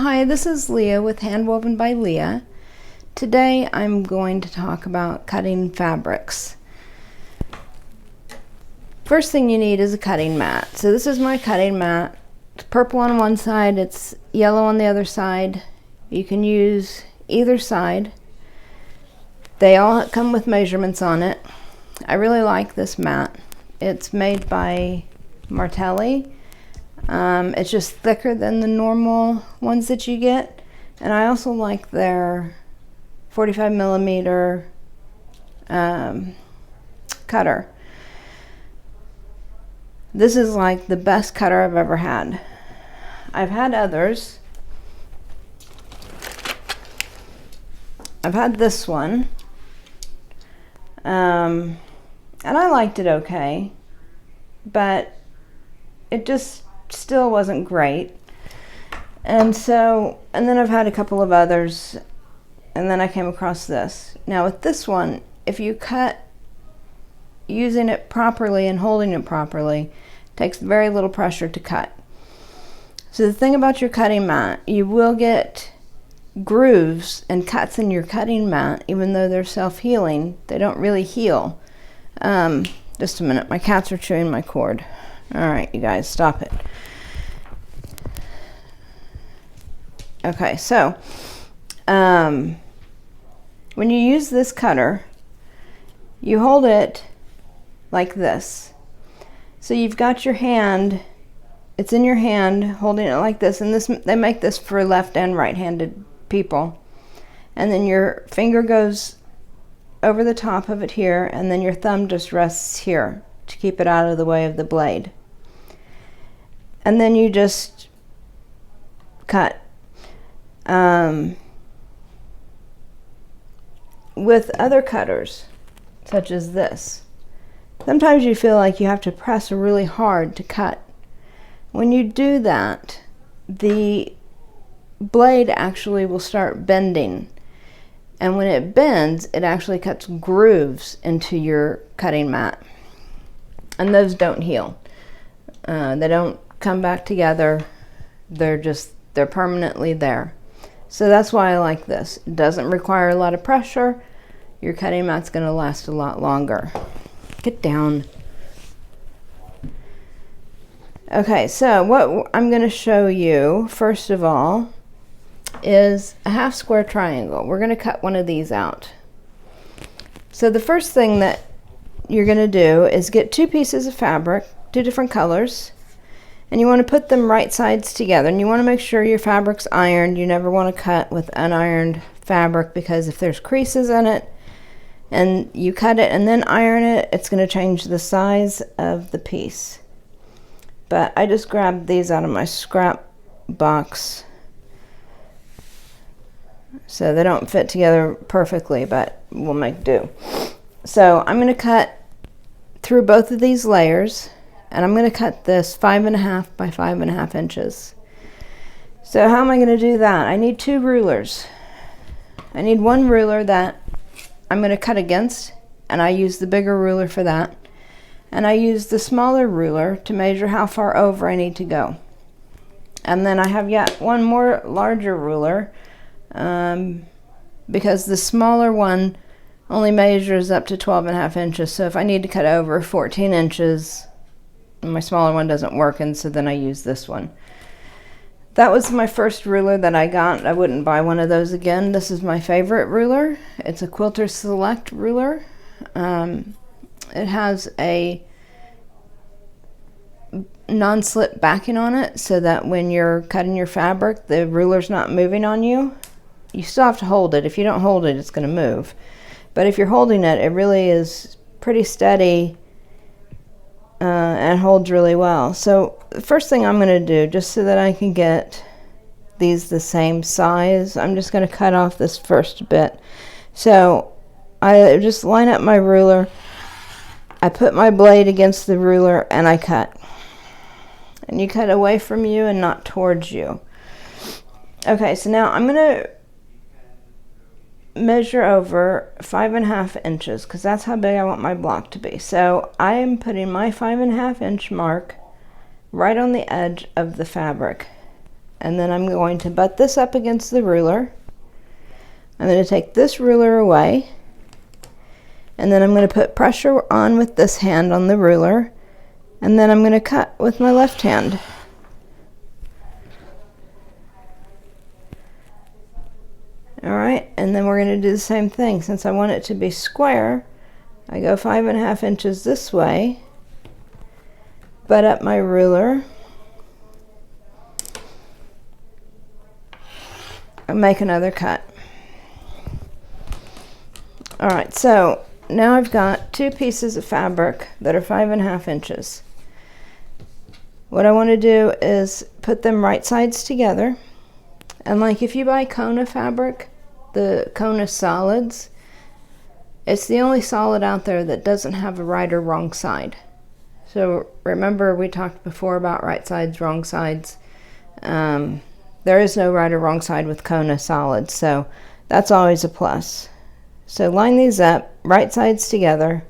Hi, this is Leah with Handwoven by Leah. Today I'm going to talk about cutting fabrics. First thing you need is a cutting mat. So this is my cutting mat. It's purple on one side, it's yellow on the other side. You can use either side. They all come with measurements on it. I really like this mat. It's made by Martelli. It's just thicker than the normal ones that you get, and I also like their 45 millimeter cutter. This is like the best cutter I've ever had. I've had others. I've had this one, and I liked it okay, but it just still wasn't great. And then I've had a couple of others, and then I came across this. Now with this one, if you cut using it properly and holding it properly, it takes very little pressure to cut. So the thing about your cutting mat, you will get grooves and cuts in your cutting mat, even though they're self-healing. They don't really heal. Just a minute, my cats are chewing my cord. All right, you guys, stop it. Okay, so when you use this cutter, you hold it like this. So you've got your hand, it's in your hand, holding it like this, and they make this for left and right-handed people. And then your finger goes over the top of it here, and then your thumb just rests here to keep it out of the way of the blade. And then you just cut. With other cutters, such as this, sometimes you feel like you have to press really hard to cut. When you do that, the blade actually will start bending. And when it bends, it actually cuts grooves into your cutting mat. And those don't heal. They don't come back together. They're permanently there. So that's why I like this. It doesn't require a lot of pressure. Your cutting mat's going to last a lot longer. Get down. Okay, so what I'm going to show you, first of all, is a half square triangle. We're going to cut one of these out. So the first thing that you're going to do is get two pieces of fabric, two different colors, and you want to put them right sides together, and you want to make sure your fabric's ironed. You never want to cut with unironed fabric, because if there's creases in it and you cut it and then iron it, it's going to change the size of the piece. But I just grabbed these out of my scrap box, so they don't fit together perfectly, but we'll make do. So I'm going to cut through both of these layers, and I'm going to cut this 5.5 by 5.5 inches. So how am I going to do that? I need two rulers. I need one ruler that I'm going to cut against, and I use the bigger ruler for that. And I use the smaller ruler to measure how far over I need to go. And then I have yet one more larger ruler, because the smaller one only measures up to 12.5 inches. So if I need to cut over 14 inches, my smaller one doesn't work, and so then I use this one. That was my first ruler that I got. I wouldn't buy one of those again. This is my favorite ruler. It's a Quilter Select ruler. It has a non-slip backing on it, so that when you're cutting your fabric, the ruler's not moving on you. You still have to hold it. If you don't hold it, it's going to move. But if you're holding it, it really is pretty steady and holds really well. So the first thing I'm going to do, just so that I can get these the same size, I'm just going to cut off this first bit. So I just line up my ruler, I put my blade against the ruler, and I cut. And you cut away from you and not towards you. Okay, so now I'm going to measure over 5.5 inches, because that's how big I want my block to be. So I am putting my 5.5 inch mark right on the edge of the fabric. and then I'm going to butt this up against the ruler. I'm going to take this ruler away, and then I'm going to put pressure on with this hand on the ruler, and then I'm going to cut with my left hand. Alright, and then we're going to do the same thing. Since I want it to be square, I go 5.5 inches this way, butt up my ruler, and make another cut. Alright, so now I've got two pieces of fabric that are 5.5 inches. What I want to do is put them right sides together, and like if you buy Kona fabric, the Kona solids, it's the only solid out there that doesn't have a right or wrong side. So remember we talked before about right sides, wrong sides. There is no right or wrong side with Kona solids, so that's always a plus. So line these up, right sides together.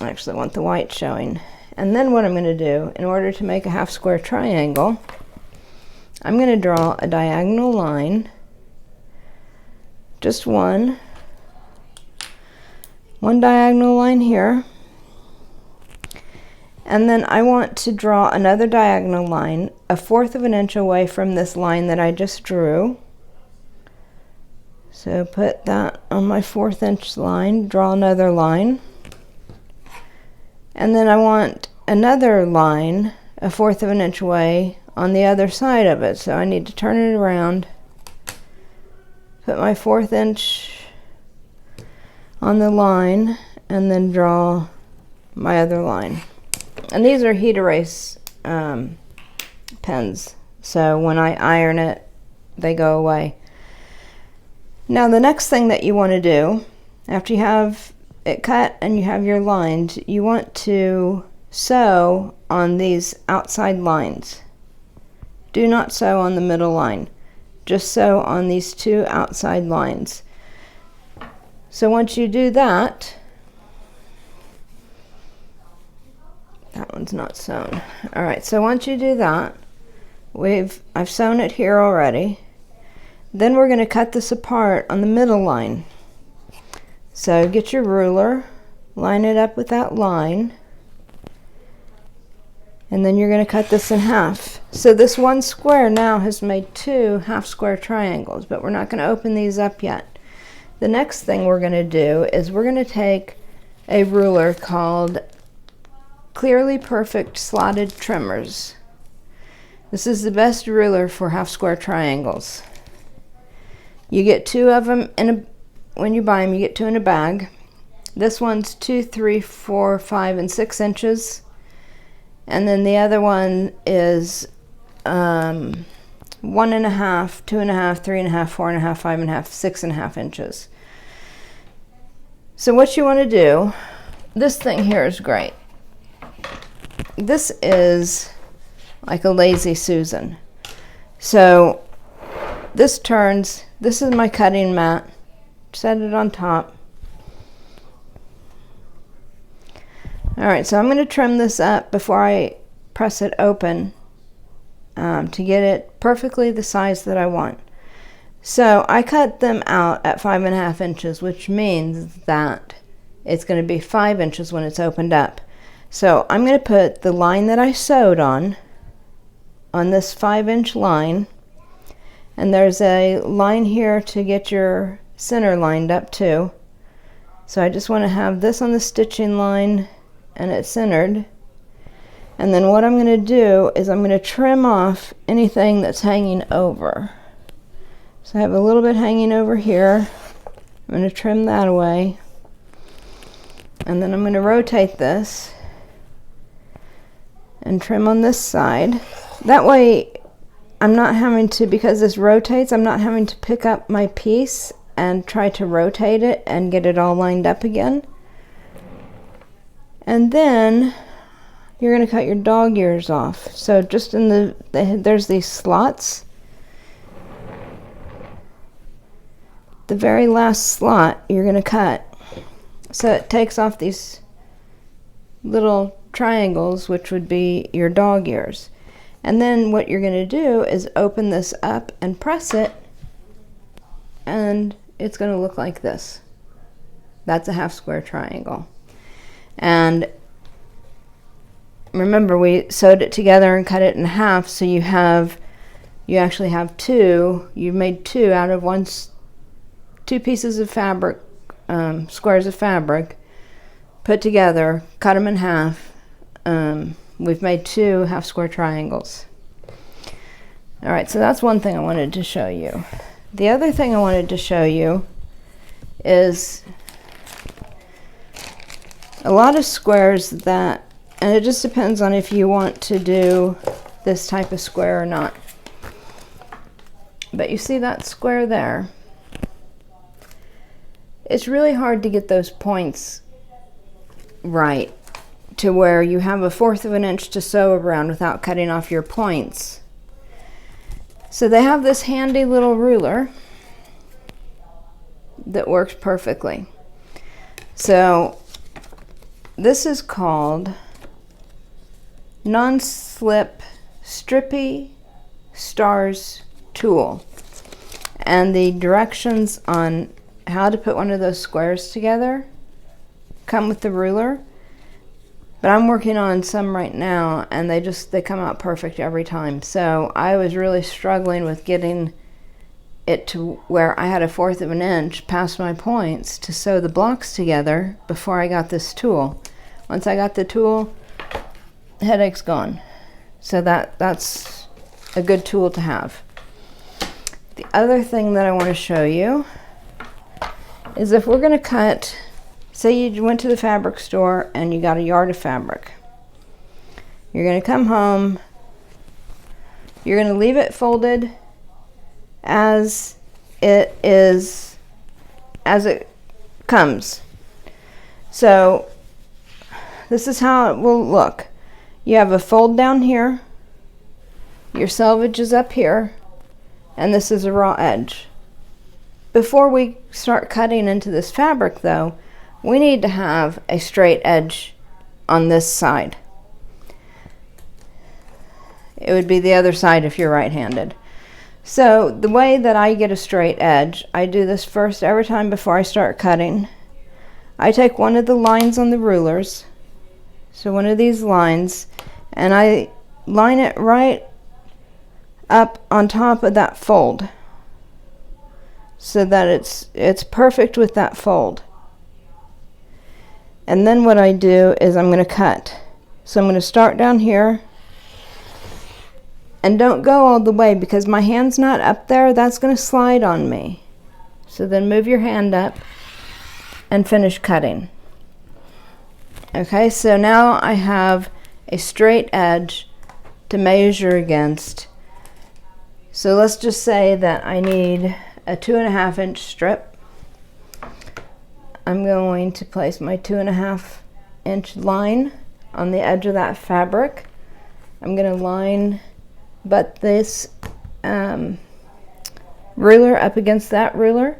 Actually, I want the white showing. And then what I'm going to do, in order to make a half square triangle, I'm going to draw a diagonal line, just one diagonal line here, and then I want to draw another diagonal line 1/4 of an inch away from this line that I just drew. So put that on my 1/4 inch line, draw another line, and then I want another line 1/4 of an inch away on the other side of it. So I need to turn it around, put my 1/4 inch on the line, and then draw my other line. And these are heat erase pens, so when I iron it, they go away. Now the next thing that you want to do, after you have it cut and you have your lines, you want to sew on these outside lines. Do not sew on the middle line. Just sew on these two outside lines. So once you do that, that one's not sewn. Alright, so once you do that, I've sewn it here already. Then we're going to cut this apart on the middle line. So get your ruler, line it up with that line, and then you're going to cut this in half. So this one square now has made two half square triangles, but we're not going to open these up yet. The next thing we're going to do is we're going to take a ruler called Clearly Perfect Slotted Trimmers. This is the best ruler for half square triangles. You get two of them when you buy them, you get two in a bag. This one's 2, 3, 4, 5, and 6 inches. And then the other one is 1.5, 2.5, 3.5, 4.5, 5.5, 6.5 inches. So what you want to do, this thing here is great. This is like a Lazy Susan. So this turns, this is my cutting mat, set it on top. Alright, so I'm going to trim this up before I press it open to get it perfectly the size that I want. So I cut them out at 5.5 inches, which means that it's going to be 5 inches when it's opened up. So I'm going to put the line that I sewed on this 5-inch line, and there's a line here to get your center lined up too. So I just want to have this on the stitching line and it's centered. And then what I'm going to do is I'm going to trim off anything that's hanging over. So I have a little bit hanging over here. I'm going to trim that away. And then I'm going to rotate this and trim on this side. That way I'm not having to, because this rotates, I'm not having to pick up my piece and try to rotate it and get it all lined up again. And then you're going to cut your dog ears off. So just in there's these slots. The very last slot you're going to cut. So it takes off these little triangles, which would be your dog ears. And then what you're going to do is open this up and press it, and it's going to look like this. That's a half square triangle. And remember, we sewed it together and cut it in half, so you actually have two. You've made two out of two pieces of fabric, squares of fabric put together, cut them in half. We've made two half square triangles. All right, so that's one thing I wanted to show you. The other thing I wanted to show you is a lot of squares that, and it just depends on if you want to do this type of square or not. But you see that square there? It's really hard to get those points right to where you have 1/4 of an inch to sew around without cutting off your points. So they have this handy little ruler that works perfectly. So this is called Non-Slip Strippy Stars Tool, and the directions on how to put one of those squares together come with the ruler. But I'm working on some right now, and they come out perfect every time. So I was really struggling with getting it to where I had 1/4 of an inch past my points to sew the blocks together before I got this tool. Once I got the tool, the headache's gone. So that's a good tool to have. The other thing that I want to show you is if we're going to cut, say you went to the fabric store and you got a yard of fabric. You're going to come home, you're going to leave it folded as it comes. So this is how it will look. You have a fold down here, your selvage is up here, and this is a raw edge. Before we start cutting into this fabric though, we need to have a straight edge on this side. It would be the other side if you're right-handed. So the way that I get a straight edge, I do this first every time before I start cutting. I take one of the lines on the rulers, so one of these lines, and I line it right up on top of that fold so that it's perfect with that fold. And then what I do is I'm going to cut. So I'm going to start down here, and don't go all the way because my hand's not up there. That's going to slide on me. So then move your hand up and finish cutting. Okay, so now I have a straight edge to measure against. So let's just say that I need a 2.5 inch strip. I'm going to place my 2.5 inch line on the edge of that fabric. I'm going to line butt this ruler up against that ruler,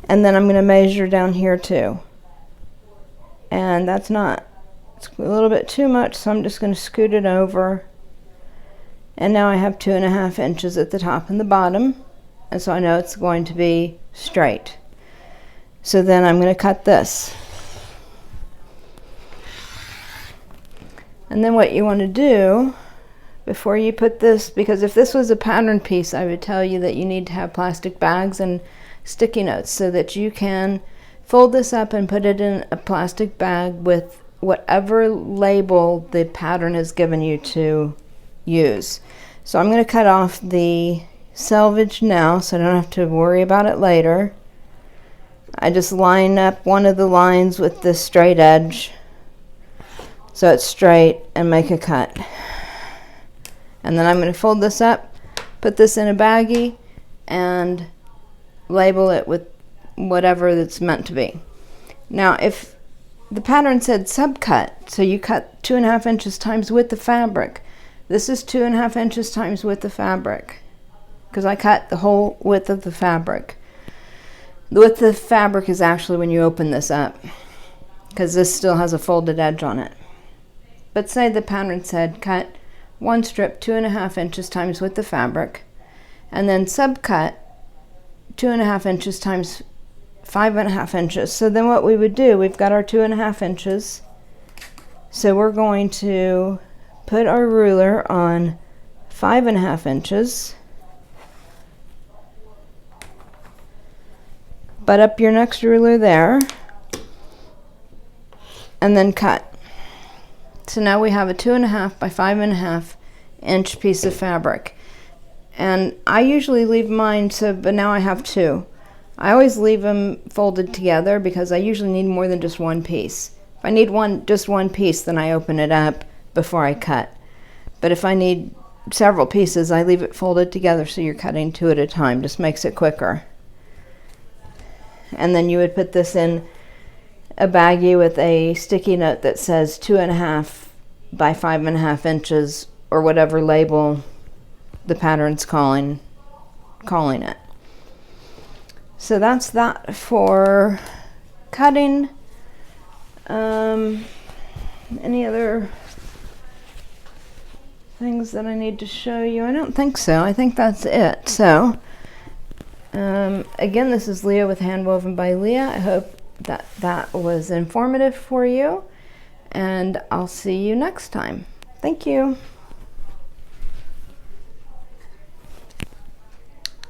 and then I'm going to measure down here too. And it's a little bit too much, so I'm just going to scoot it over. And now I have 2.5 inches at the top and the bottom, and so I know it's going to be straight. So then I'm going to cut this. And then what you want to do before you put this, because if this was a pattern piece, I would tell you that you need to have plastic bags and sticky notes so that you can fold this up and put it in a plastic bag with whatever label the pattern has given you to use. So I'm going to cut off the selvage now so I don't have to worry about it later. I just line up one of the lines with this straight edge so it's straight and make a cut. And then I'm going to fold this up, put this in a baggie, and label it with whatever it's meant to be. Now if the pattern said subcut, so you cut 2.5 inches times width of fabric, this is 2.5 inches times width of fabric because I cut the whole width of the fabric. The width of the fabric is actually when you open this up, because this still has a folded edge on it. But say the pattern said cut one strip 2.5 inches times width of fabric, and then subcut 2.5 inches times 5.5 inches. So then what we would do, we've got our 2.5 inches. So we're going to put our ruler on 5.5 inches, butt up your next ruler there, and then cut. So now we have a 2.5 by 5.5 inch piece of fabric. And I usually leave mine, but now I have two. I always leave them folded together because I usually need more than just one piece. If I need just one piece, then I open it up before I cut. But if I need several pieces, I leave it folded together so you're cutting two at a time. Just makes it quicker. And then you would put this in a baggie with a sticky note that says 2.5 by 5.5 inches, or whatever label the pattern's calling it. So that's that for cutting. Any other things that I need to show you? I don't think so. I think that's it. So again, this is Leah with Handwoven by Leah. I hope that was informative for you, and I'll see you next time. Thank you.